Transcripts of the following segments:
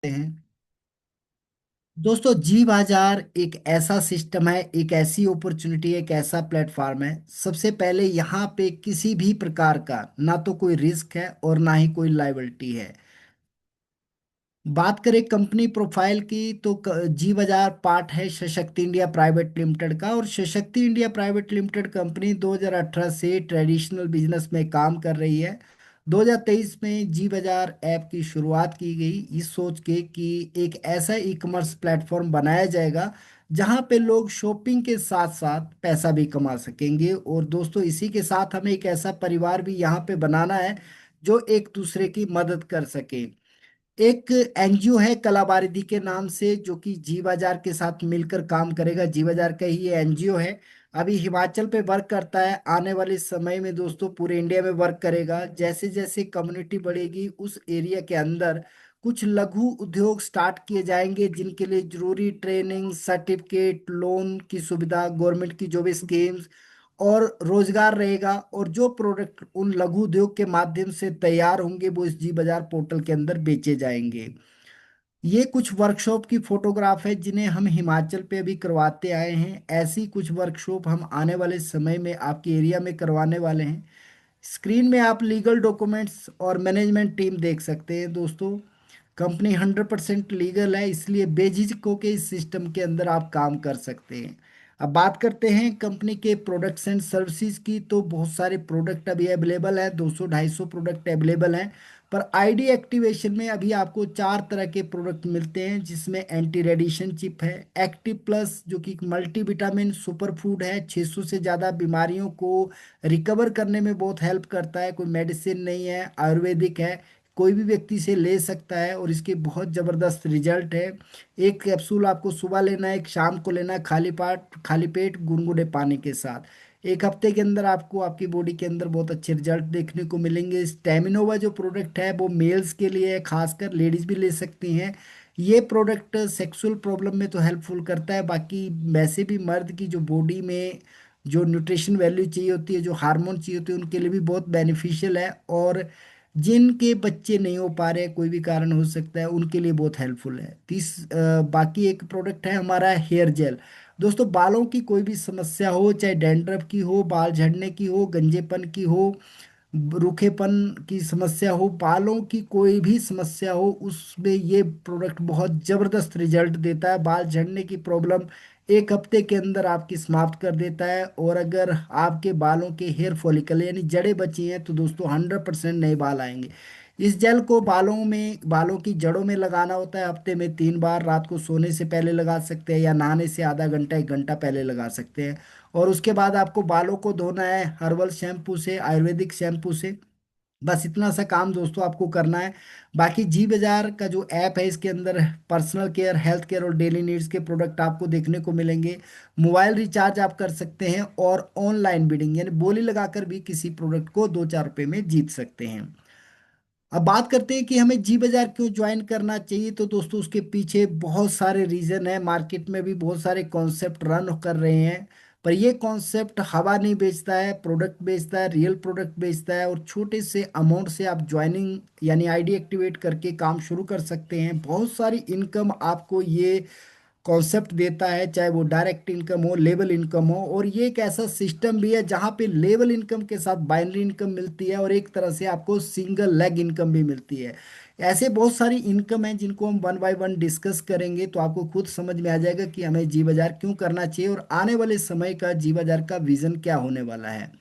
हैं। दोस्तों, जी बाजार एक ऐसा सिस्टम है, एक ऐसी अपॉर्चुनिटी है, एक ऐसा प्लेटफॉर्म है। सबसे पहले यहाँ पे किसी भी प्रकार का ना तो कोई रिस्क है और ना ही कोई लायबिलिटी है। बात करें कंपनी प्रोफाइल की तो जी बाजार पार्ट है सशक्ति इंडिया प्राइवेट लिमिटेड का, और सशक्ति इंडिया प्राइवेट लिमिटेड कंपनी 2018 से ट्रेडिशनल बिजनेस में काम कर रही है। 2023 में जी बाजार ऐप की शुरुआत की गई इस सोच के कि एक ऐसा ई कॉमर्स प्लेटफॉर्म बनाया जाएगा जहां पे लोग शॉपिंग के साथ साथ पैसा भी कमा सकेंगे। और दोस्तों, इसी के साथ हमें एक ऐसा परिवार भी यहाँ पे बनाना है जो एक दूसरे की मदद कर सके। एक एनजीओ है कलाबारिदी के नाम से, जो कि जी बाजार के साथ मिलकर काम करेगा। जी बाजार का ही ये एनजीओ है। अभी हिमाचल पे वर्क करता है, आने वाले समय में दोस्तों पूरे इंडिया में वर्क करेगा। जैसे जैसे कम्युनिटी बढ़ेगी उस एरिया के अंदर कुछ लघु उद्योग स्टार्ट किए जाएंगे, जिनके लिए जरूरी ट्रेनिंग, सर्टिफिकेट, लोन की सुविधा, गवर्नमेंट की जो भी स्कीम्स और रोजगार रहेगा। और जो प्रोडक्ट उन लघु उद्योग के माध्यम से तैयार होंगे वो इस जी बाजार पोर्टल के अंदर बेचे जाएंगे। ये कुछ वर्कशॉप की फोटोग्राफ है जिन्हें हम हिमाचल पे अभी करवाते आए हैं। ऐसी कुछ वर्कशॉप हम आने वाले समय में आपके एरिया में करवाने वाले हैं। स्क्रीन में आप लीगल डॉक्यूमेंट्स और मैनेजमेंट टीम देख सकते हैं। दोस्तों, कंपनी 100% लीगल है, इसलिए बेझिझक होकर इस सिस्टम के अंदर आप काम कर सकते हैं। अब बात करते हैं कंपनी के प्रोडक्ट्स एंड सर्विसेज की, तो बहुत सारे प्रोडक्ट अभी अवेलेबल है, 200-250 प्रोडक्ट अवेलेबल हैं। पर आईडी एक्टिवेशन में अभी आपको 4 तरह के प्रोडक्ट मिलते हैं, जिसमें एंटी रेडिएशन चिप है, एक्टिव प्लस जो कि मल्टी विटामिन सुपर फूड है, 600 से ज़्यादा बीमारियों को रिकवर करने में बहुत हेल्प करता है, कोई मेडिसिन नहीं है, आयुर्वेदिक है, कोई भी व्यक्ति से ले सकता है और इसके बहुत ज़बरदस्त रिजल्ट है। एक कैप्सूल आपको सुबह लेना है, एक शाम को लेना है, खाली पेट गुनगुने पानी के साथ। एक हफ्ते के अंदर आपको आपकी बॉडी के अंदर बहुत अच्छे रिजल्ट देखने को मिलेंगे। स्टेमिनोवा जो प्रोडक्ट है वो मेल्स के लिए है, खासकर लेडीज भी ले सकती हैं। ये प्रोडक्ट सेक्सुअल प्रॉब्लम में तो हेल्पफुल करता है, बाकी वैसे भी मर्द की जो बॉडी में जो न्यूट्रिशन वैल्यू चाहिए होती है, जो हार्मोन चाहिए होती है, उनके लिए भी बहुत बेनिफिशियल है। और जिनके बच्चे नहीं हो पा रहे, कोई भी कारण हो सकता है, उनके लिए बहुत हेल्पफुल है। बाकी एक प्रोडक्ट है हमारा हेयर जेल। दोस्तों, बालों की कोई भी समस्या हो, चाहे डैंड्रफ की हो, बाल झड़ने की हो, गंजेपन की हो, रूखेपन की समस्या हो, बालों की कोई भी समस्या हो, उसमें ये प्रोडक्ट बहुत ज़बरदस्त रिजल्ट देता है। बाल झड़ने की प्रॉब्लम 1 हफ्ते के अंदर आपकी समाप्त कर देता है। और अगर आपके बालों के हेयर फॉलिकल यानी जड़ें बची हैं तो दोस्तों 100% नए बाल आएंगे। इस जेल को बालों की जड़ों में लगाना होता है, हफ्ते में 3 बार। रात को सोने से पहले लगा सकते हैं या नहाने से आधा घंटा 1 घंटा पहले लगा सकते हैं। और उसके बाद आपको बालों को धोना है हर्बल शैम्पू से, आयुर्वेदिक शैम्पू से। बस इतना सा काम दोस्तों आपको करना है। बाकी जी बाजार का जो ऐप है, इसके अंदर पर्सनल केयर, हेल्थ केयर और डेली नीड्स के प्रोडक्ट आपको देखने को मिलेंगे। मोबाइल रिचार्ज आप कर सकते हैं और ऑनलाइन बिडिंग यानी बोली लगाकर भी किसी प्रोडक्ट को 2-4 रुपए में जीत सकते हैं। अब बात करते हैं कि हमें जी बाजार क्यों ज्वाइन करना चाहिए, तो दोस्तों उसके पीछे बहुत सारे रीजन है। मार्केट में भी बहुत सारे कॉन्सेप्ट रन कर रहे हैं, पर ये कॉन्सेप्ट हवा नहीं बेचता है, प्रोडक्ट बेचता है, रियल प्रोडक्ट बेचता है। और छोटे से अमाउंट से आप ज्वाइनिंग यानी आईडी एक्टिवेट करके काम शुरू कर सकते हैं। बहुत सारी इनकम आपको ये कॉन्सेप्ट देता है, चाहे वो डायरेक्ट इनकम हो, लेवल इनकम हो। और ये एक ऐसा सिस्टम भी है जहाँ पे लेवल इनकम के साथ बाइनरी इनकम मिलती है और एक तरह से आपको सिंगल लेग इनकम भी मिलती है। ऐसे बहुत सारी इनकम है जिनको हम वन बाय वन डिस्कस करेंगे, तो आपको खुद समझ में आ जाएगा कि हमें जी बाजार क्यों करना चाहिए और आने वाले समय का जी बाजार का विजन क्या होने वाला है।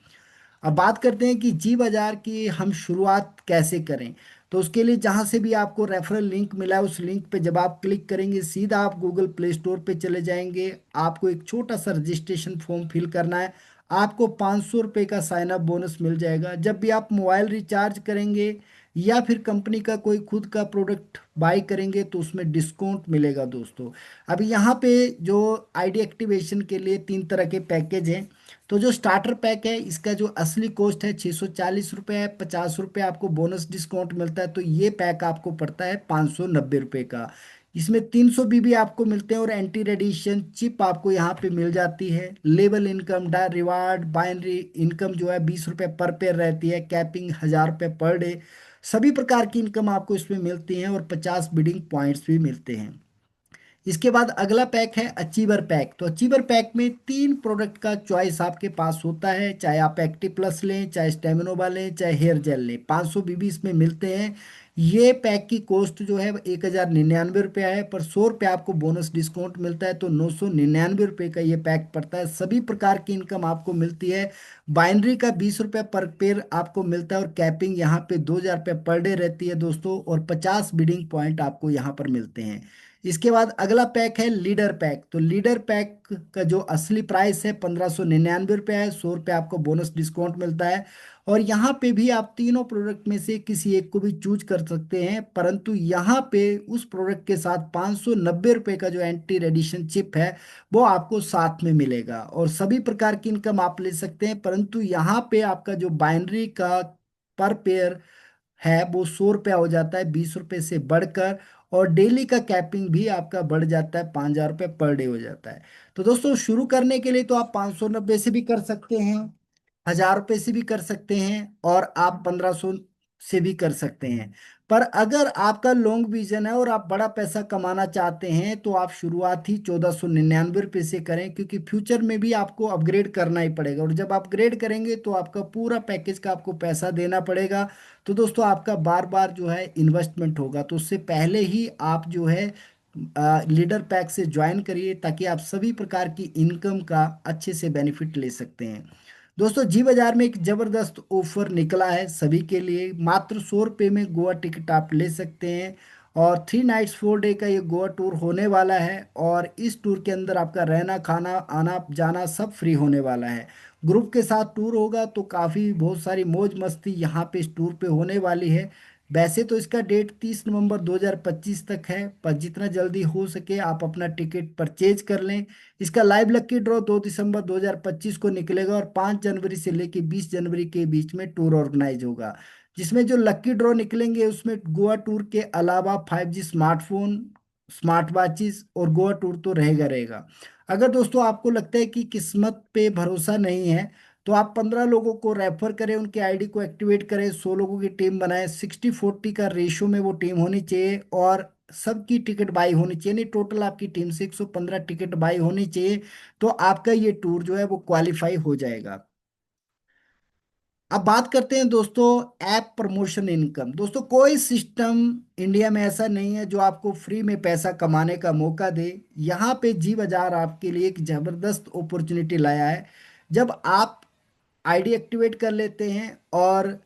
अब बात करते हैं कि जी बाजार की हम शुरुआत कैसे करें। तो उसके लिए जहां से भी आपको रेफरल लिंक मिला है, उस लिंक पे जब आप क्लिक करेंगे सीधा आप गूगल प्ले स्टोर पे चले जाएंगे। आपको एक छोटा सा रजिस्ट्रेशन फॉर्म फिल करना है। आपको 500 रुपये का साइन अप बोनस मिल जाएगा जब भी आप मोबाइल रिचार्ज करेंगे या फिर कंपनी का कोई खुद का प्रोडक्ट बाई करेंगे, तो उसमें डिस्काउंट मिलेगा दोस्तों। अभी यहाँ पे जो आईडी एक्टिवेशन के लिए 3 तरह के पैकेज हैं। तो जो स्टार्टर पैक है इसका जो असली कॉस्ट है 640 रुपये है, 50 रुपये आपको बोनस डिस्काउंट मिलता है, तो ये पैक आपको पड़ता है 590 रुपये का। इसमें 300 बीबी आपको मिलते हैं और एंटी रेडिएशन चिप आपको यहाँ पे मिल जाती है। लेवल इनकम डा रिवार्ड बाइनरी इनकम जो है 20 रुपये पर पेयर रहती है, कैपिंग 1000 रुपये पर डे। सभी प्रकार की इनकम आपको इसमें मिलती है और 50 बिडिंग पॉइंट्स भी मिलते हैं। इसके बाद अगला पैक है अचीवर पैक। तो अचीवर पैक में 3 प्रोडक्ट का चॉइस आपके पास होता है, चाहे आप एक्टिव प्लस लें, चाहे स्टेमिनोवा लें, चाहे हेयर जेल लें। 500 बीबी इसमें मिलते हैं। ये पैक की कॉस्ट जो है 1099 रुपया है, पर 100 रुपया आपको बोनस डिस्काउंट मिलता है, तो 999 रुपये का ये पैक पड़ता है। सभी प्रकार की इनकम आपको मिलती है। बाइनरी का 20 रुपया पर पेयर आपको मिलता है और कैपिंग यहाँ पे 2000 रुपये पर डे रहती है दोस्तों, और 50 बिडिंग पॉइंट आपको यहाँ पर मिलते हैं। इसके बाद अगला पैक है लीडर पैक। तो लीडर पैक का जो असली प्राइस है 1599 रुपया है, 100 रुपया आपको बोनस डिस्काउंट मिलता है। और यहाँ पे भी आप तीनों प्रोडक्ट में से किसी एक को भी चूज कर सकते हैं, परंतु यहाँ पे उस प्रोडक्ट के साथ 590 रुपये का जो एंटी रेडिएशन चिप है वो आपको साथ में मिलेगा। और सभी प्रकार की इनकम आप ले सकते हैं, परंतु यहाँ पे आपका जो बाइनरी का पर पेयर है वो 100 रुपया हो जाता है, 20 रुपये से बढ़कर। और डेली का कैपिंग भी आपका बढ़ जाता है, 5000 रुपये पर डे हो जाता है। तो दोस्तों शुरू करने के लिए तो आप 590 से भी कर सकते हैं, 1000 रुपये से भी कर सकते हैं, और आप 1500 से भी कर सकते हैं। पर अगर आपका लॉन्ग विजन है और आप बड़ा पैसा कमाना चाहते हैं तो आप शुरुआत ही 1499 रुपये से करें, क्योंकि फ्यूचर में भी आपको अपग्रेड करना ही पड़ेगा, और जब अपग्रेड करेंगे तो आपका पूरा पैकेज का आपको पैसा देना पड़ेगा। तो दोस्तों आपका बार बार जो है इन्वेस्टमेंट होगा, तो उससे पहले ही आप जो है लीडर पैक से ज्वाइन करिए, ताकि आप सभी प्रकार की इनकम का अच्छे से बेनिफिट ले सकते हैं। दोस्तों जी बाजार में एक जबरदस्त ऑफर निकला है सभी के लिए। मात्र 100 रुपये में गोवा टिकट आप ले सकते हैं, और 3 नाइट्स 4 डे का ये गोवा टूर होने वाला है। और इस टूर के अंदर आपका रहना खाना आना जाना सब फ्री होने वाला है। ग्रुप के साथ टूर होगा तो काफ़ी बहुत सारी मौज मस्ती यहाँ पे इस टूर पे होने वाली है। वैसे तो इसका डेट 30 नवंबर 2025 तक है, पर जितना जल्दी हो सके आप अपना टिकट परचेज कर लें। इसका लाइव लक्की ड्रॉ 2 दिसंबर 2025 को निकलेगा, और 5 जनवरी से लेके 20 जनवरी के बीच में टूर ऑर्गेनाइज होगा। जिसमें जो लक्की ड्रॉ निकलेंगे उसमें गोवा टूर के अलावा 5G स्मार्टफोन, स्मार्ट वॉचेस और गोवा टूर तो रहेगा रहेगा। अगर दोस्तों आपको लगता है कि किस्मत पे भरोसा नहीं है, तो आप 15 लोगों को रेफर करें, उनके आईडी को एक्टिवेट करें, 100 लोगों की टीम बनाएं। 60-40 का रेशो में वो टीम होनी चाहिए, और सबकी टिकट बाई होनी चाहिए। नहीं, टोटल आपकी टीम से 115 टिकट बाई होनी चाहिए, तो आपका ये टूर जो है वो क्वालिफाई हो जाएगा। अब बात करते हैं दोस्तों ऐप प्रमोशन इनकम। दोस्तों कोई सिस्टम इंडिया में ऐसा नहीं है जो आपको फ्री में पैसा कमाने का मौका दे। यहाँ पे जी बाजार आपके लिए एक जबरदस्त अपॉर्चुनिटी लाया है। जब आप आईडी एक्टिवेट कर लेते हैं और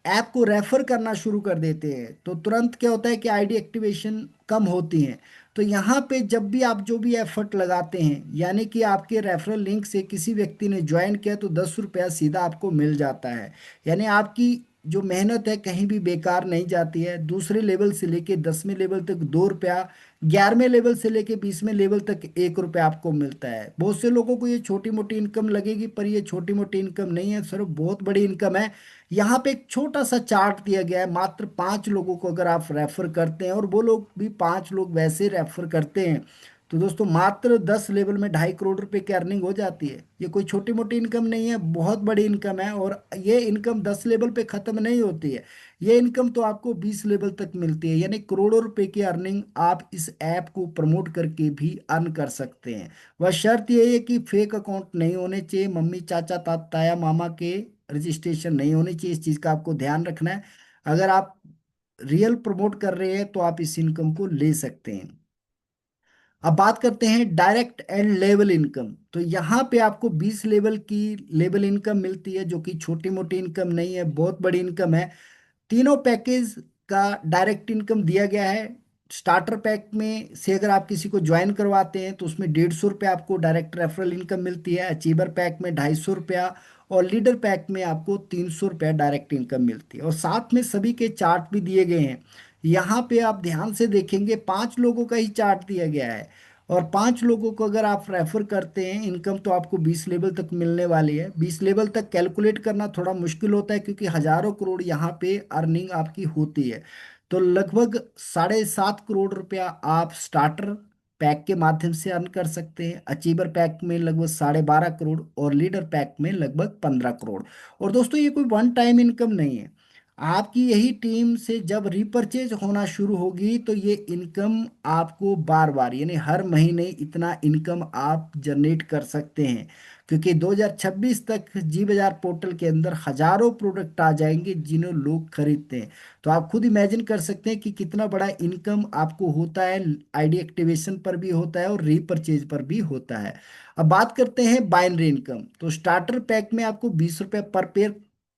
ऐप को रेफर करना शुरू कर देते हैं, तो तुरंत क्या होता है कि आईडी एक्टिवेशन कम होती है। तो यहाँ पे जब भी आप जो भी एफर्ट लगाते हैं, यानी कि आपके रेफरल लिंक से किसी व्यक्ति ने ज्वाइन किया, तो 10 रुपया सीधा आपको मिल जाता है। यानी आपकी जो मेहनत है कहीं भी बेकार नहीं जाती है। दूसरे लेवल से लेके 10वें लेवल तक 2 रुपया, 11वें लेवल से लेके 20वें लेवल तक 1 रुपया आपको मिलता है। बहुत से लोगों को ये छोटी मोटी इनकम लगेगी, पर ये छोटी मोटी इनकम नहीं है, सिर्फ बहुत बड़ी इनकम है। यहाँ पे एक छोटा सा चार्ट दिया गया है। मात्र 5 लोगों को अगर आप रेफर करते हैं, और वो लोग भी 5 लोग वैसे रेफर करते हैं, तो दोस्तों मात्र 10 लेवल में 2.5 करोड़ रुपए की अर्निंग हो जाती है। ये कोई छोटी मोटी इनकम नहीं है, बहुत बड़ी इनकम है। और ये इनकम 10 लेवल पे खत्म नहीं होती है, ये इनकम तो आपको 20 लेवल तक मिलती है। यानी करोड़ों रुपए की अर्निंग आप इस ऐप को प्रमोट करके भी अर्न कर सकते हैं। वह शर्त ये है कि फेक अकाउंट नहीं होने चाहिए, मम्मी चाचा ताया मामा के रजिस्ट्रेशन नहीं होनी चाहिए। इस चीज़ का आपको ध्यान रखना है। अगर आप रियल प्रमोट कर रहे हैं तो आप इस इनकम को ले सकते हैं। अब बात करते हैं डायरेक्ट एंड लेवल इनकम। तो यहाँ पे आपको 20 लेवल की लेवल इनकम मिलती है, जो कि छोटी मोटी इनकम नहीं है, बहुत बड़ी इनकम है। तीनों पैकेज का डायरेक्ट इनकम दिया गया है। स्टार्टर पैक में से अगर आप किसी को ज्वाइन करवाते हैं तो उसमें 150 रुपये आपको डायरेक्ट रेफरल इनकम मिलती है। अचीवर पैक में 250 रुपया, और लीडर पैक में आपको 300 रुपया डायरेक्ट इनकम मिलती है। और साथ में सभी के चार्ट भी दिए गए हैं। यहाँ पे आप ध्यान से देखेंगे 5 लोगों का ही चार्ट दिया गया है, और 5 लोगों को अगर आप रेफर करते हैं, इनकम तो आपको 20 लेवल तक मिलने वाली है। 20 लेवल तक कैलकुलेट करना थोड़ा मुश्किल होता है, क्योंकि हजारों करोड़ यहाँ पे अर्निंग आपकी होती है। तो लगभग 7.5 करोड़ रुपया आप स्टार्टर पैक के माध्यम से अर्न कर सकते हैं। अचीवर पैक में लगभग 12.5 करोड़, और लीडर पैक में लगभग 15 करोड़। और दोस्तों ये कोई वन टाइम इनकम नहीं है। आपकी यही टीम से जब रिपर्चेज होना शुरू होगी तो ये इनकम आपको बार बार यानी हर महीने इतना इनकम आप जनरेट कर सकते हैं, क्योंकि 2026 तक जी बाजार पोर्टल के अंदर हजारों प्रोडक्ट आ जाएंगे जिन्हें लोग खरीदते हैं। तो आप खुद इमेजिन कर सकते हैं कि कितना बड़ा इनकम आपको होता है, आईडी एक्टिवेशन पर भी होता है और रीपरचेज पर भी होता है। अब बात करते हैं बाइनरी इनकम। तो स्टार्टर पैक में आपको 20 रुपये पर पेयर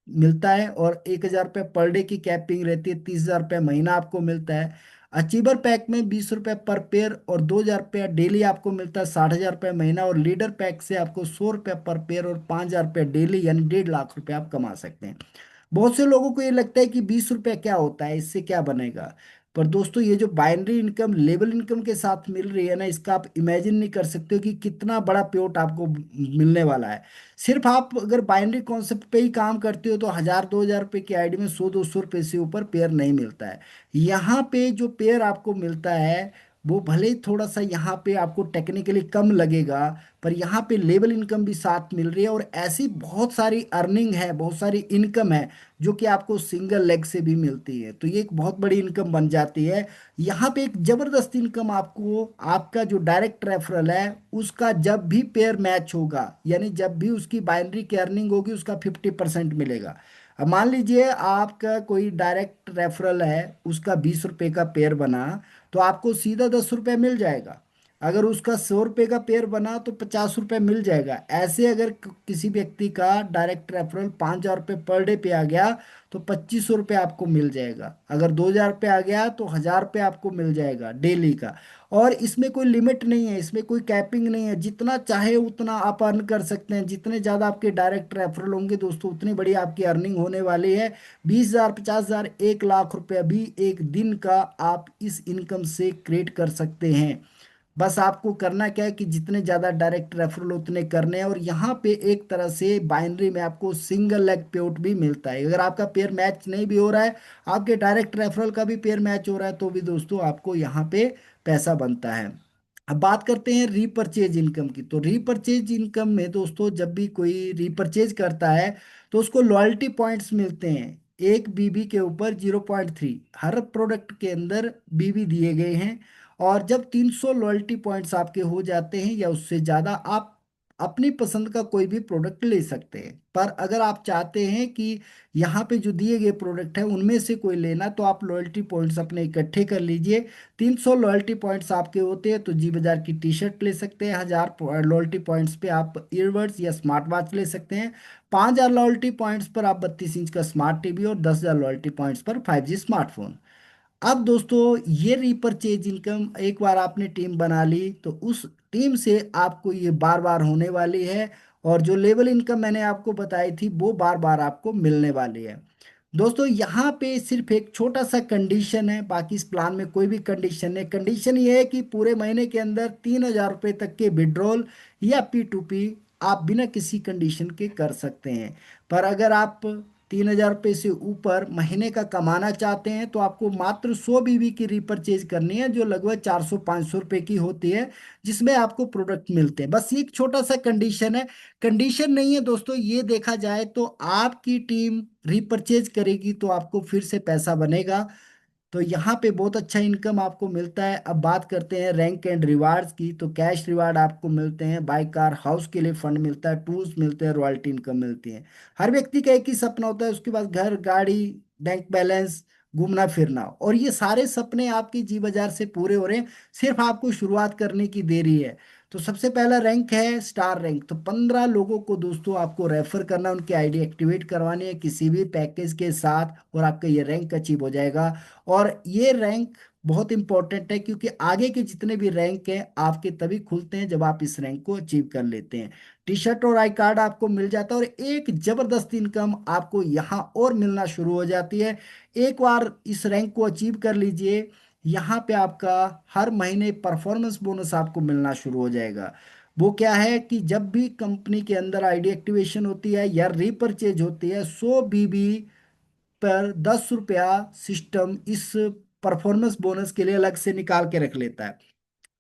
मिलता है और 1,000 रुपये पर डे की कैपिंग रहती है, 30,000 रुपये महीना आपको मिलता है। अचीवर पैक में 20 रुपये पर पेयर और 2,000 रुपया डेली आपको मिलता है, 60,000 रुपये महीना। और लीडर पैक से आपको 100 रुपये पर पेयर और 5,000 रुपये डेली यानी 1.5 लाख रुपये आप कमा सकते हैं। बहुत से लोगों को ये लगता है कि 20 रुपये क्या होता है, इससे क्या बनेगा। पर दोस्तों ये जो बाइनरी इनकम लेवल इनकम के साथ मिल रही है ना, इसका आप इमेजिन नहीं कर सकते हो कि कितना बड़ा पेआउट आपको मिलने वाला है। सिर्फ आप अगर बाइनरी कॉन्सेप्ट पे ही काम करते हो तो 1,000 2,000 रुपये की आईडी में 100 200 रुपये से ऊपर पेयर नहीं मिलता है। यहाँ पे जो पेयर आपको मिलता है वो भले ही थोड़ा सा यहाँ पे आपको टेक्निकली कम लगेगा, पर यहाँ पे लेवल इनकम भी साथ मिल रही है। और ऐसी बहुत सारी अर्निंग है, बहुत सारी इनकम है जो कि आपको सिंगल लेग से भी मिलती है, तो ये एक बहुत बड़ी इनकम बन जाती है। यहाँ पे एक जबरदस्त इनकम आपको, आपका जो डायरेक्ट रेफरल है उसका जब भी पेयर मैच होगा यानी जब भी उसकी बाइनरी की अर्निंग होगी उसका 50% मिलेगा। अब मान लीजिए आपका कोई डायरेक्ट रेफरल है, उसका 20 रुपये का पेयर बना तो आपको सीधा 10 रुपये मिल जाएगा। अगर उसका 100 रुपये का पेयर बना तो 50 रुपये मिल जाएगा। ऐसे अगर किसी व्यक्ति का डायरेक्ट रेफरल 5,000 रुपये पर डे पे आ गया तो 2,500 रुपये आपको मिल जाएगा। अगर 2,000 रुपये आ गया तो 1,000 रुपये आपको मिल जाएगा डेली का। और इसमें कोई लिमिट नहीं है, इसमें कोई कैपिंग नहीं है, जितना चाहे उतना आप अर्न कर सकते हैं। जितने ज़्यादा आपके डायरेक्ट रेफरल होंगे दोस्तों उतनी बड़ी आपकी अर्निंग होने वाली है। 20,000 50,000 1 लाख रुपया भी एक दिन का आप इस इनकम से क्रिएट कर सकते हैं। बस आपको करना क्या है कि जितने ज़्यादा डायरेक्ट रेफरल उतने करने हैं। और यहाँ पे एक तरह से बाइनरी में आपको सिंगल लेग पेआउट भी मिलता है। अगर आपका पेयर मैच नहीं भी हो रहा है, आपके डायरेक्ट रेफरल का भी पेयर मैच हो रहा है, तो भी दोस्तों आपको यहाँ पे पैसा बनता है। अब बात करते हैं रीपरचेज इनकम की। तो रीपरचेज इनकम में दोस्तों जब भी कोई रीपरचेज करता है तो उसको लॉयल्टी पॉइंट्स मिलते हैं। एक बीबी के ऊपर 0.3 हर प्रोडक्ट के अंदर बीबी दिए गए हैं। और जब 300 लॉयल्टी पॉइंट्स आपके हो जाते हैं या उससे ज़्यादा, आप अपनी पसंद का कोई भी प्रोडक्ट ले सकते हैं। पर अगर आप चाहते हैं कि यहाँ पे जो दिए गए प्रोडक्ट है उनमें से कोई लेना, तो आप लॉयल्टी पॉइंट्स अपने इकट्ठे कर लीजिए। 300 लॉयल्टी पॉइंट्स आपके होते हैं तो जी बाजार की टी शर्ट ले सकते हैं। 1,000 लॉयल्टी पॉइंट्स पे आप ईयरबड्स या स्मार्ट वॉच ले सकते हैं। 5,000 लॉयल्टी पॉइंट्स पर आप 32 इंच का स्मार्ट टीवी और 10,000 लॉयल्टी पॉइंट्स पर 5G स्मार्टफोन। अब दोस्तों ये रीपरचेज इनकम एक बार आपने टीम बना ली तो उस टीम से आपको ये बार बार होने वाली है। और जो लेवल इनकम मैंने आपको बताई थी वो बार बार आपको मिलने वाली है। दोस्तों यहाँ पे सिर्फ एक छोटा सा कंडीशन है, बाकी इस प्लान में कोई भी कंडीशन नहीं। कंडीशन ये है कि पूरे महीने के अंदर 3,000 रुपये तक के विड्रॉल या P2P आप बिना किसी कंडीशन के कर सकते हैं। पर अगर आप 3,000 रुपये से ऊपर महीने का कमाना चाहते हैं तो आपको मात्र 100 बीबी की रीपरचेज करनी है, जो लगभग 400 500 रुपये की होती है, जिसमें आपको प्रोडक्ट मिलते हैं। बस ये एक छोटा सा कंडीशन है। कंडीशन नहीं है दोस्तों, ये देखा जाए तो आपकी टीम रीपरचेज करेगी तो आपको फिर से पैसा बनेगा। तो यहाँ पे बहुत अच्छा इनकम आपको मिलता है। अब बात करते हैं रैंक एंड रिवार्ड्स की। तो कैश रिवार्ड आपको मिलते हैं, बाइक कार हाउस के लिए फंड मिलता है, टूल्स मिलते हैं, रॉयल्टी इनकम मिलती है। हर व्यक्ति का एक ही सपना होता है, उसके पास घर गाड़ी बैंक बैलेंस घूमना फिरना, और ये सारे सपने आपकी जी बाजार से पूरे हो रहे हैं। सिर्फ आपको शुरुआत करने की देरी है। तो सबसे पहला रैंक है स्टार रैंक। तो 15 लोगों को दोस्तों आपको रेफर करना, उनकी आईडी एक्टिवेट करवानी है किसी भी पैकेज के साथ, और आपका ये रैंक अचीव हो जाएगा। और ये रैंक बहुत इंपॉर्टेंट है क्योंकि आगे के जितने भी रैंक हैं आपके तभी खुलते हैं जब आप इस रैंक को अचीव कर लेते हैं। टी शर्ट और आई कार्ड आपको मिल जाता है और एक जबरदस्त इनकम आपको यहाँ और मिलना शुरू हो जाती है। एक बार इस रैंक को अचीव कर लीजिए, यहाँ पे आपका हर महीने परफॉर्मेंस बोनस आपको मिलना शुरू हो जाएगा। वो क्या है कि जब भी कंपनी के अंदर आईडी एक्टिवेशन होती है या रीपरचेज होती है, 100 बीबी पर 10 रुपया सिस्टम इस परफॉर्मेंस बोनस के लिए अलग से निकाल के रख लेता है।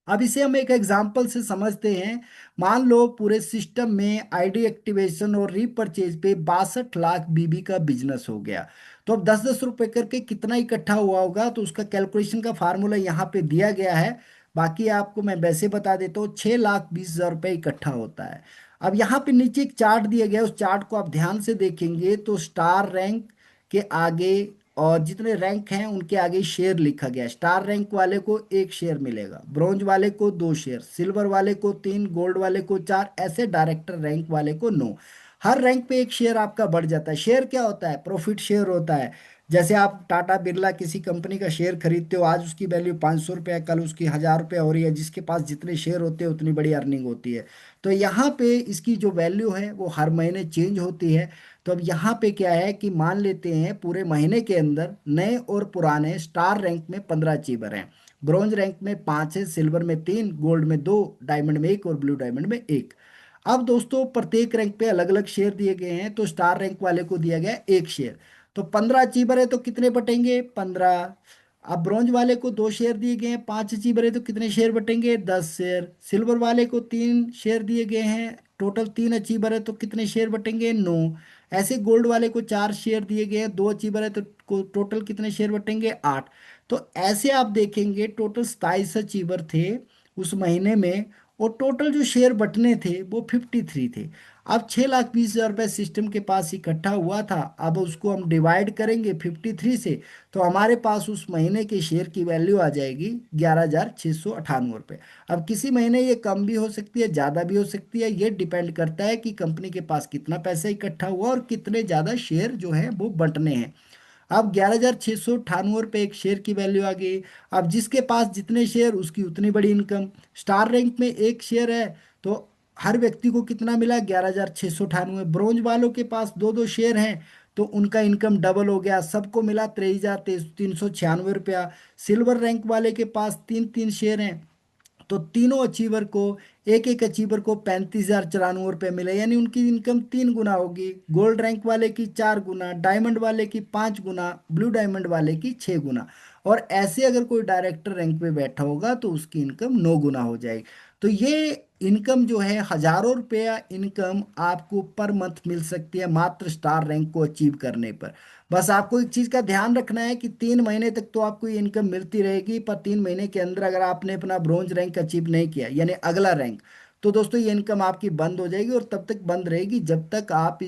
अब इसे हम एक एग्जांपल से समझते हैं। मान लो पूरे सिस्टम में आईडी एक्टिवेशन और रीपरचेज पे 62 लाख बीबी का बिजनेस हो गया। तो अब 10-10 रुपए करके कितना इकट्ठा हुआ होगा, तो उसका कैलकुलेशन का फार्मूला यहाँ पे दिया गया है। बाकी आपको मैं वैसे बता देता हूँ, 6,20,000 रुपये इकट्ठा होता है। अब यहाँ पे नीचे एक चार्ट दिया गया है, उस चार्ट को आप ध्यान से देखेंगे तो स्टार रैंक के आगे और जितने रैंक हैं उनके आगे शेयर लिखा गया है। स्टार रैंक वाले को 1 शेयर मिलेगा, ब्रॉन्ज वाले को 2 शेयर, सिल्वर वाले को 3, गोल्ड वाले को 4, ऐसे डायरेक्टर रैंक वाले को 9। हर रैंक पे 1 शेयर आपका बढ़ जाता है। शेयर क्या होता है? प्रॉफिट शेयर होता है। जैसे आप टाटा बिरला किसी कंपनी का शेयर खरीदते हो, आज उसकी वैल्यू 500 रुपये है, कल उसकी 1,000 रुपये हो रही है। जिसके पास जितने शेयर होते हैं उतनी बड़ी अर्निंग होती है। तो यहाँ पे इसकी जो वैल्यू है वो हर महीने चेंज होती है। तो अब यहाँ पे क्या है कि मान लेते हैं पूरे महीने के अंदर नए और पुराने स्टार रैंक में 15 अचीवर हैं, ब्रॉन्ज रैंक में 5 है, सिल्वर में 3, गोल्ड में 2, डायमंड में 1 और ब्लू डायमंड में 1। अब दोस्तों प्रत्येक रैंक पे अलग अलग शेयर दिए गए हैं। तो स्टार रैंक वाले को दिया गया है 1 शेयर। तो 15 अचीवर है तो कितने बटेंगे? 15। अब ब्रॉन्ज वाले को 2 शेयर दिए गए हैं, 5 अचीवर है तो कितने शेयर बटेंगे? 10 शेयर। सिल्वर वाले को 3 शेयर दिए गए हैं, टोटल 3 अचीवर है तो कितने शेयर बटेंगे? 9। ऐसे गोल्ड वाले को 4 शेयर दिए गए हैं, 2 अचीवर है तो टोटल कितने शेयर बटेंगे? 8। तो ऐसे आप देखेंगे टोटल 27 अचीवर थे उस महीने में, और टोटल जो शेयर बटने थे वो 53 थे। अब 6,20,000 रुपये सिस्टम के पास इकट्ठा हुआ था। अब उसको हम डिवाइड करेंगे 53 से, तो हमारे पास उस महीने के शेयर की वैल्यू आ जाएगी 11,698 रुपये। अब किसी महीने ये कम भी हो सकती है, ज़्यादा भी हो सकती है। ये डिपेंड करता है कि कंपनी के पास कितना पैसा इकट्ठा हुआ और कितने ज़्यादा शेयर जो है वो बंटने हैं। अब 11,698 रुपये एक शेयर की वैल्यू आ गई। अब जिसके पास जितने शेयर उसकी उतनी बड़ी इनकम। स्टार रैंक में 1 शेयर है तो हर व्यक्ति को कितना मिला? 11,698। ब्रॉन्ज वालों के पास 2-2 शेयर हैं तो उनका इनकम डबल हो गया, सबको मिला 23,396 रुपया। सिल्वर रैंक वाले के पास 3-3 शेयर हैं तो तीनों अचीवर को, एक एक अचीवर को 35,094 रुपये मिले, यानी उनकी इनकम 3 गुना होगी। गोल्ड रैंक वाले की 4 गुना, डायमंड वाले की 5 गुना, ब्लू डायमंड वाले की 6 गुना। और ऐसे अगर कोई डायरेक्टर रैंक पे बैठा होगा तो उसकी इनकम 9 गुना हो जाएगी। तो ये इनकम जो है, हजारों रुपया इनकम आपको पर मंथ मिल सकती है मात्र स्टार रैंक को अचीव करने पर। बस आपको एक चीज का ध्यान रखना है कि 3 महीने तक तो आपको ये इनकम मिलती रहेगी, पर 3 महीने के अंदर अगर आपने अपना ब्रॉन्ज रैंक अचीव नहीं किया यानी अगला रैंक, तो दोस्तों ये इनकम आपकी बंद हो जाएगी और तब तक बंद रहेगी जब तक आप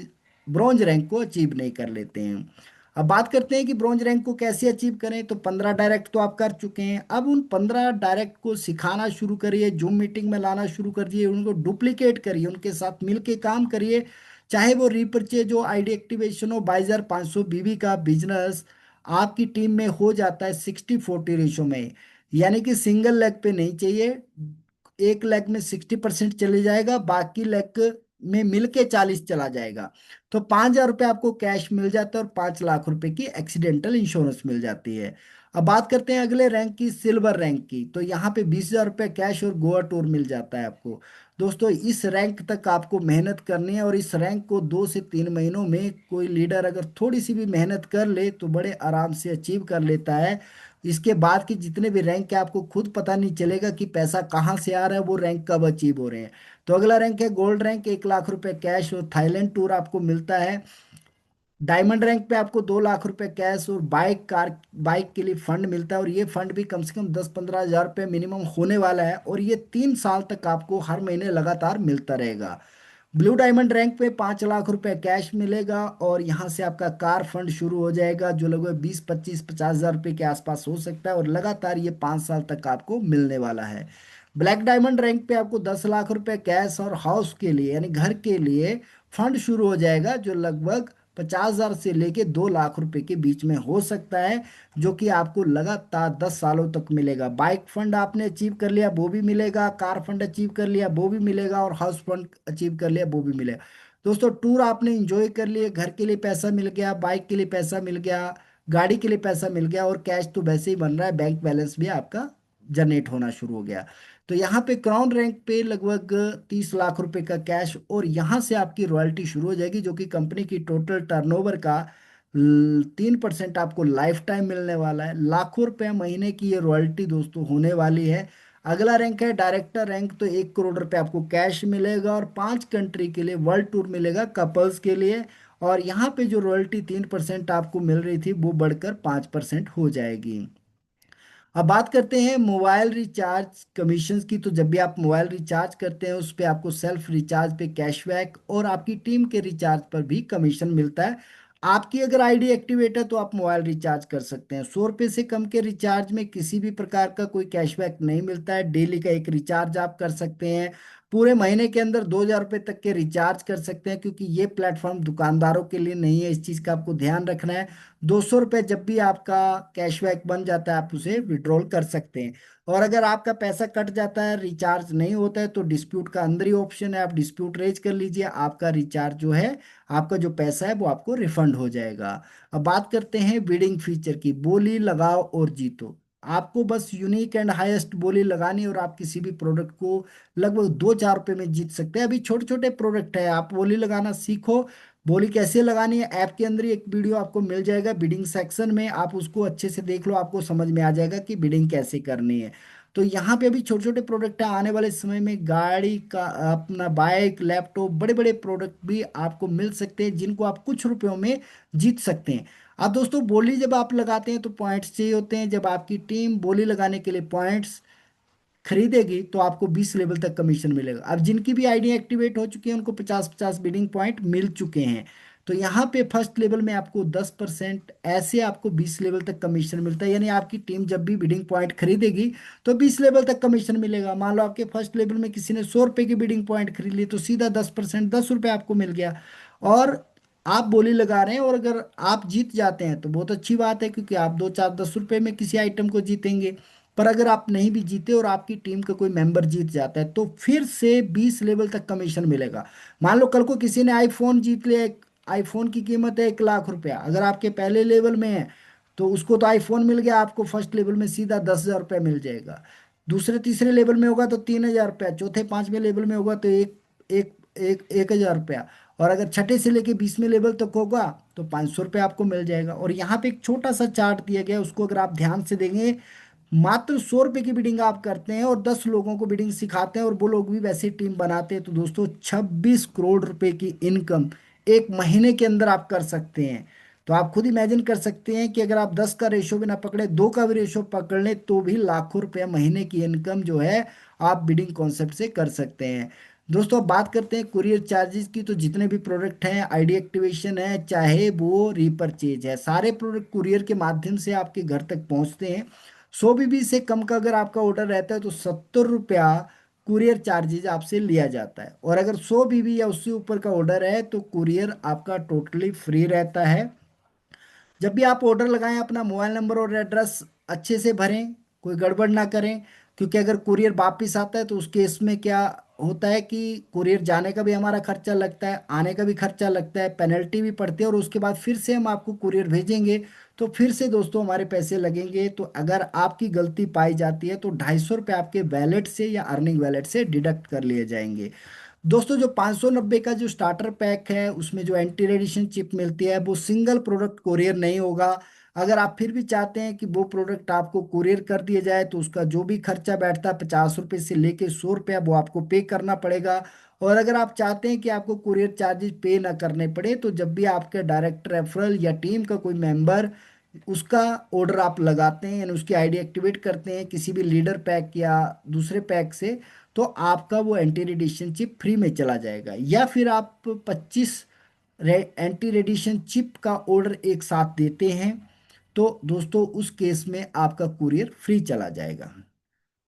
ब्रॉन्ज रैंक को अचीव नहीं कर लेते हैं। अब बात करते हैं कि ब्रॉन्ज रैंक को कैसे अचीव करें। तो 15 डायरेक्ट तो आप कर चुके हैं, अब उन 15 डायरेक्ट को सिखाना शुरू करिए, जूम मीटिंग में लाना शुरू करिए, उनको डुप्लीकेट करिए, उनके साथ मिलके काम करिए। चाहे वो रीपरचेज हो, आईडी एक्टिवेशन हो, बाइजर 500 बीबी का बिजनेस आपकी टीम में हो जाता है 60-40 रेशो में। यानी कि सिंगल लेग पे नहीं चाहिए, एक लेग में 60% चले जाएगा, बाकी लेग में मिलके 40 चला जाएगा। तो 5,000 रुपये आपको कैश मिल जाता है और 5 लाख रुपए की एक्सीडेंटल इंश्योरेंस मिल जाती है। अब बात करते हैं अगले रैंक की, सिल्वर रैंक की। तो यहाँ पे 20,000 रुपये कैश और गोवा टूर मिल जाता है आपको। दोस्तों इस रैंक तक आपको मेहनत करनी है, और इस रैंक को 2 से 3 महीनों में कोई लीडर अगर थोड़ी सी भी मेहनत कर ले तो बड़े आराम से अचीव कर लेता है। इसके बाद की जितने भी रैंक है आपको खुद पता नहीं चलेगा कि पैसा कहाँ से आ रहा है, वो रैंक कब अचीव हो रहे हैं। तो अगला रैंक है गोल्ड रैंक, 1 लाख रुपए कैश और थाईलैंड टूर आपको मिलता है। डायमंड रैंक पे आपको 2 लाख रुपए कैश और बाइक के लिए फंड मिलता है, और ये फंड भी कम से कम 10-15 हज़ार रुपये मिनिमम होने वाला है, और ये 3 साल तक आपको हर महीने लगातार मिलता रहेगा। ब्लू डायमंड रैंक पे 5 लाख रुपए कैश मिलेगा, और यहाँ से आपका कार फंड शुरू हो जाएगा जो लगभग 20-25-50 हज़ार रुपये के आसपास हो सकता है, और लगातार ये 5 साल तक आपको मिलने वाला है। ब्लैक डायमंड रैंक पे आपको 10 लाख रुपए कैश और हाउस के लिए यानी घर के लिए फंड शुरू हो जाएगा, जो लगभग 50,000 से लेके 2 लाख रुपए के बीच में हो सकता है, जो कि आपको लगातार 10 सालों तक मिलेगा। बाइक फंड आपने अचीव कर लिया वो भी मिलेगा, कार फंड अचीव कर लिया वो भी मिलेगा, और हाउस फंड अचीव कर लिया वो भी मिलेगा। दोस्तों टूर आपने इंजॉय कर लिए, घर के लिए पैसा मिल गया, बाइक के लिए पैसा मिल गया, गाड़ी के लिए पैसा मिल गया, और कैश तो वैसे ही बन रहा है, बैंक बैलेंस भी आपका जनरेट होना शुरू हो गया। तो यहाँ पे क्राउन रैंक पे लगभग 30 लाख रुपए का कैश, और यहाँ से आपकी रॉयल्टी शुरू हो जाएगी जो कि कंपनी की टोटल टर्नओवर का 3% आपको लाइफ टाइम मिलने वाला है। लाखों रुपए महीने की ये रॉयल्टी दोस्तों होने वाली है। अगला रैंक है डायरेक्टर रैंक, तो 1 करोड़ रुपए आपको कैश मिलेगा और 5 कंट्री के लिए वर्ल्ड टूर मिलेगा कपल्स के लिए, और यहाँ पे जो रॉयल्टी 3% आपको मिल रही थी वो बढ़कर 5% हो जाएगी। अब बात करते हैं मोबाइल रिचार्ज कमीशंस की। तो जब भी आप मोबाइल रिचार्ज करते हैं उस पे आपको सेल्फ रिचार्ज पे कैशबैक और आपकी टीम के रिचार्ज पर भी कमीशन मिलता है। आपकी अगर आईडी एक्टिवेट है तो आप मोबाइल रिचार्ज कर सकते हैं। 100 रुपये से कम के रिचार्ज में किसी भी प्रकार का कोई कैशबैक नहीं मिलता है। डेली का एक रिचार्ज आप कर सकते हैं। पूरे महीने के अंदर 2,000 रुपये तक के रिचार्ज कर सकते हैं, क्योंकि ये प्लेटफॉर्म दुकानदारों के लिए नहीं है, इस चीज़ का आपको ध्यान रखना है। 200 रुपये जब भी आपका कैशबैक बन जाता है आप उसे विड्रॉल कर सकते हैं। और अगर आपका पैसा कट जाता है, रिचार्ज नहीं होता है, तो डिस्प्यूट का अंदर ही ऑप्शन है, आप डिस्प्यूट रेज कर लीजिए, आपका रिचार्ज जो है, आपका जो पैसा है वो आपको रिफंड हो जाएगा। अब बात करते हैं बिडिंग फीचर की। बोली लगाओ और जीतो। आपको बस यूनिक एंड हाईएस्ट बोली लगानी है और आप किसी भी प्रोडक्ट को लगभग 2-4 रुपए में जीत सकते हैं। अभी छोटे छोटे प्रोडक्ट है, आप बोली लगाना सीखो। बोली कैसे लगानी है, ऐप के अंदर ही एक वीडियो आपको मिल जाएगा बिडिंग सेक्शन में, आप उसको अच्छे से देख लो, आपको समझ में आ जाएगा कि बिडिंग कैसे करनी है। तो यहाँ पे अभी छोटे छोटे प्रोडक्ट है, आने वाले समय में गाड़ी का, अपना बाइक, लैपटॉप, बड़े बड़े प्रोडक्ट भी आपको मिल सकते हैं जिनको आप कुछ रुपयों में जीत सकते हैं। अब दोस्तों, बोली जब आप लगाते हैं तो पॉइंट्स चाहिए होते हैं। जब आपकी टीम बोली लगाने के लिए पॉइंट्स खरीदेगी तो आपको 20 लेवल तक कमीशन मिलेगा। अब जिनकी भी आईडी एक्टिवेट हो चुकी है उनको 50-50 बिडिंग पॉइंट मिल चुके हैं। तो यहाँ पे फर्स्ट लेवल में आपको 10%, ऐसे आपको 20 लेवल तक कमीशन मिलता है। यानी आपकी टीम जब भी बिडिंग पॉइंट खरीदेगी तो 20 लेवल तक कमीशन मिलेगा। मान लो आपके फर्स्ट लेवल में किसी ने 100 रुपये की बिडिंग पॉइंट खरीद ली तो सीधा 10%, 10 रुपये आपको मिल गया। और आप बोली लगा रहे हैं और अगर आप जीत जाते हैं तो बहुत अच्छी बात है, क्योंकि आप 2, 4, 10 रुपए में किसी आइटम को जीतेंगे। पर अगर आप नहीं भी जीते और आपकी टीम का कोई मेंबर जीत जाता है तो फिर से 20 लेवल तक कमीशन मिलेगा। मान लो कल को किसी ने आईफोन जीत लिया, एक आईफोन की कीमत है 1 लाख रुपया, अगर आपके पहले लेवल में है तो उसको तो आईफोन मिल गया, आपको फर्स्ट लेवल में सीधा 10,000 रुपया मिल जाएगा। दूसरे तीसरे लेवल में होगा तो 3,000 रुपया, चौथे पांचवें लेवल में होगा तो एक एक एक 1,000 रुपया। और अगर छठे से लेके 20वें लेवल तक होगा तो 500 रुपये आपको मिल जाएगा। और यहाँ पे एक छोटा सा चार्ट दिया गया है, उसको अगर आप ध्यान से देंगे, मात्र 100 रुपये की बिडिंग आप करते हैं और 10 लोगों को बिडिंग सिखाते हैं और वो लोग भी वैसे टीम बनाते हैं, तो दोस्तों 26 करोड़ रुपए की इनकम एक महीने के अंदर आप कर सकते हैं। तो आप खुद इमेजिन कर सकते हैं कि अगर आप 10 का रेशो भी ना पकड़े, 2 का भी रेशो पकड़ लें तो भी लाखों रुपया महीने की इनकम जो है आप बिडिंग कॉन्सेप्ट से कर सकते हैं। दोस्तों अब बात करते हैं कुरियर चार्जेस की। तो जितने भी प्रोडक्ट हैं, आईडी एक्टिवेशन है चाहे वो रीपरचेज है, सारे प्रोडक्ट कुरियर के माध्यम से आपके घर तक पहुंचते हैं। 100 बीबी से कम का अगर आपका ऑर्डर रहता है तो 70 रुपया कुरियर चार्जेज आपसे लिया जाता है। और अगर 100 बीबी या उससे ऊपर का ऑर्डर है तो कुरियर आपका टोटली फ्री रहता है। जब भी आप ऑर्डर लगाएं अपना मोबाइल नंबर और एड्रेस अच्छे से भरें, कोई गड़बड़ ना करें, क्योंकि अगर कुरियर वापस आता है तो उस केस में क्या होता है कि कुरियर जाने का भी हमारा खर्चा लगता है, आने का भी खर्चा लगता है, पेनल्टी भी पड़ती है, और उसके बाद फिर से हम आपको कुरियर भेजेंगे तो फिर से दोस्तों हमारे पैसे लगेंगे। तो अगर आपकी गलती पाई जाती है तो 250 रुपये आपके वैलेट से या अर्निंग वैलेट से डिडक्ट कर लिए जाएंगे। दोस्तों जो 590 का जो स्टार्टर पैक है उसमें जो एंटी रेडिएशन चिप मिलती है वो सिंगल प्रोडक्ट कुरियर नहीं होगा। अगर आप फिर भी चाहते हैं कि वो प्रोडक्ट आपको कुरियर कर दिया जाए तो उसका जो भी खर्चा बैठता है 50 रुपये से लेके 100 रुपया वो आपको पे करना पड़ेगा। और अगर आप चाहते हैं कि आपको कुरियर चार्जेस पे ना करने पड़े तो जब भी आपके डायरेक्ट रेफरल या टीम का कोई मेंबर उसका ऑर्डर आप लगाते हैं, यानी उसकी आईडी एक्टिवेट करते हैं किसी भी लीडर पैक या दूसरे पैक से, तो आपका वो एंटी रेडिएशन चिप फ्री में चला जाएगा। या फिर आप 25 एंटी रेडिएशन चिप का ऑर्डर एक साथ देते हैं तो दोस्तों उस केस में आपका कुरियर फ्री चला जाएगा।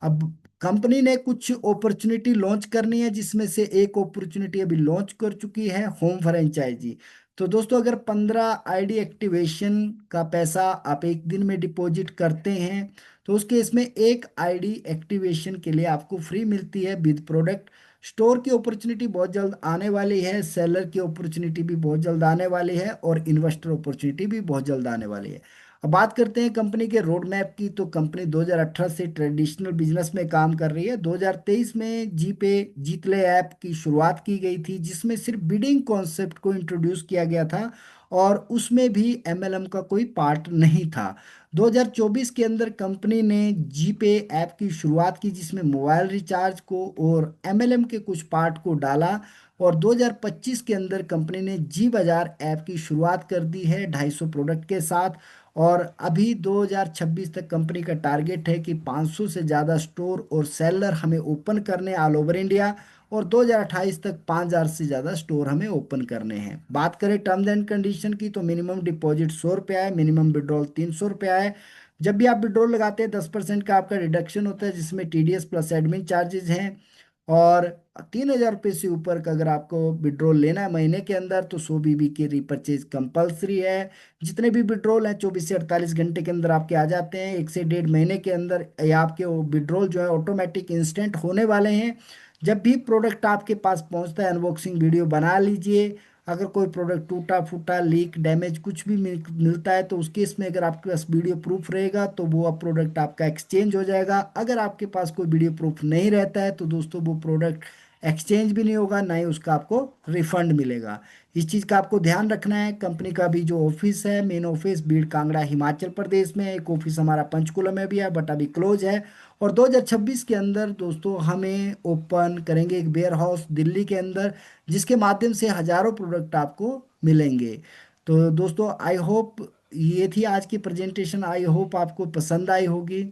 अब कंपनी ने कुछ अपॉर्चुनिटी लॉन्च करनी है, जिसमें से एक अपॉर्चुनिटी अभी लॉन्च कर चुकी है, होम फ्रेंचाइजी। तो दोस्तों अगर 15 आईडी एक्टिवेशन का पैसा आप एक दिन में डिपॉजिट करते हैं तो उस केस में एक आईडी एक्टिवेशन के लिए आपको फ्री मिलती है विद प्रोडक्ट। स्टोर की अपॉर्चुनिटी बहुत जल्द आने वाली है, सेलर की अपॉर्चुनिटी भी बहुत जल्द आने वाली है और इन्वेस्टर अपॉर्चुनिटी भी बहुत जल्द आने वाली है। अब बात करते हैं कंपनी के रोड मैप की। तो कंपनी 2018 से ट्रेडिशनल बिजनेस में काम कर रही है। 2023 में जीपे जीतले ऐप की शुरुआत की गई थी, जिसमें सिर्फ बिडिंग कॉन्सेप्ट को इंट्रोड्यूस किया गया था और उसमें भी एमएलएम का कोई पार्ट नहीं था। 2024 के अंदर कंपनी ने जीपे ऐप की शुरुआत की, जिसमें मोबाइल रिचार्ज को और एमएलएम के कुछ पार्ट को डाला। और 2025 के अंदर कंपनी ने जी बाजार ऐप की शुरुआत कर दी है 250 प्रोडक्ट के साथ। और अभी 2026 तक कंपनी का टारगेट है कि 500 से ज़्यादा स्टोर और सेलर हमें ओपन करने ऑल ओवर इंडिया। और 2028 तक 5000 से ज़्यादा स्टोर हमें ओपन करने हैं। बात करें टर्म्स एंड कंडीशन की, तो मिनिमम डिपॉजिट 100 रुपया है, मिनिमम विड्रॉल 300 रुपया है। जब भी आप विड्रॉल लगाते हैं 10% का आपका रिडक्शन होता है, जिसमें टीडीएस प्लस एडमिन चार्जेस हैं। और 3000 रुपये से ऊपर का अगर आपको विड्रॉल लेना है महीने के अंदर, तो 100 बीबी की रिपर्चेज कंपलसरी है। जितने भी विड्रॉल हैं 24 से 48 घंटे के अंदर आपके आ जाते हैं, 1 से 1.5 महीने के अंदर ये आपके विड्रॉल जो है ऑटोमेटिक इंस्टेंट होने वाले हैं। जब भी प्रोडक्ट आपके पास पहुंचता है अनबॉक्सिंग वीडियो बना लीजिए। अगर कोई प्रोडक्ट टूटा फूटा लीक डैमेज कुछ भी मिलता है, तो उस केस में अगर आपके पास वीडियो प्रूफ रहेगा तो वो अब प्रोडक्ट आपका एक्सचेंज हो जाएगा। अगर आपके पास कोई वीडियो प्रूफ नहीं रहता है तो दोस्तों वो प्रोडक्ट एक्सचेंज भी नहीं होगा, ना ही उसका आपको रिफंड मिलेगा। इस चीज़ का आपको ध्यान रखना है। कंपनी का भी जो ऑफिस है, मेन ऑफिस भीड़ कांगड़ा हिमाचल प्रदेश में है। एक ऑफिस हमारा पंचकुला में भी है बट अभी क्लोज है। और 2026 के अंदर दोस्तों हमें ओपन करेंगे एक वेयर हाउस दिल्ली के अंदर, जिसके माध्यम से हजारों प्रोडक्ट आपको मिलेंगे। तो दोस्तों आई होप ये थी आज की प्रेजेंटेशन, आई होप आपको पसंद आई होगी।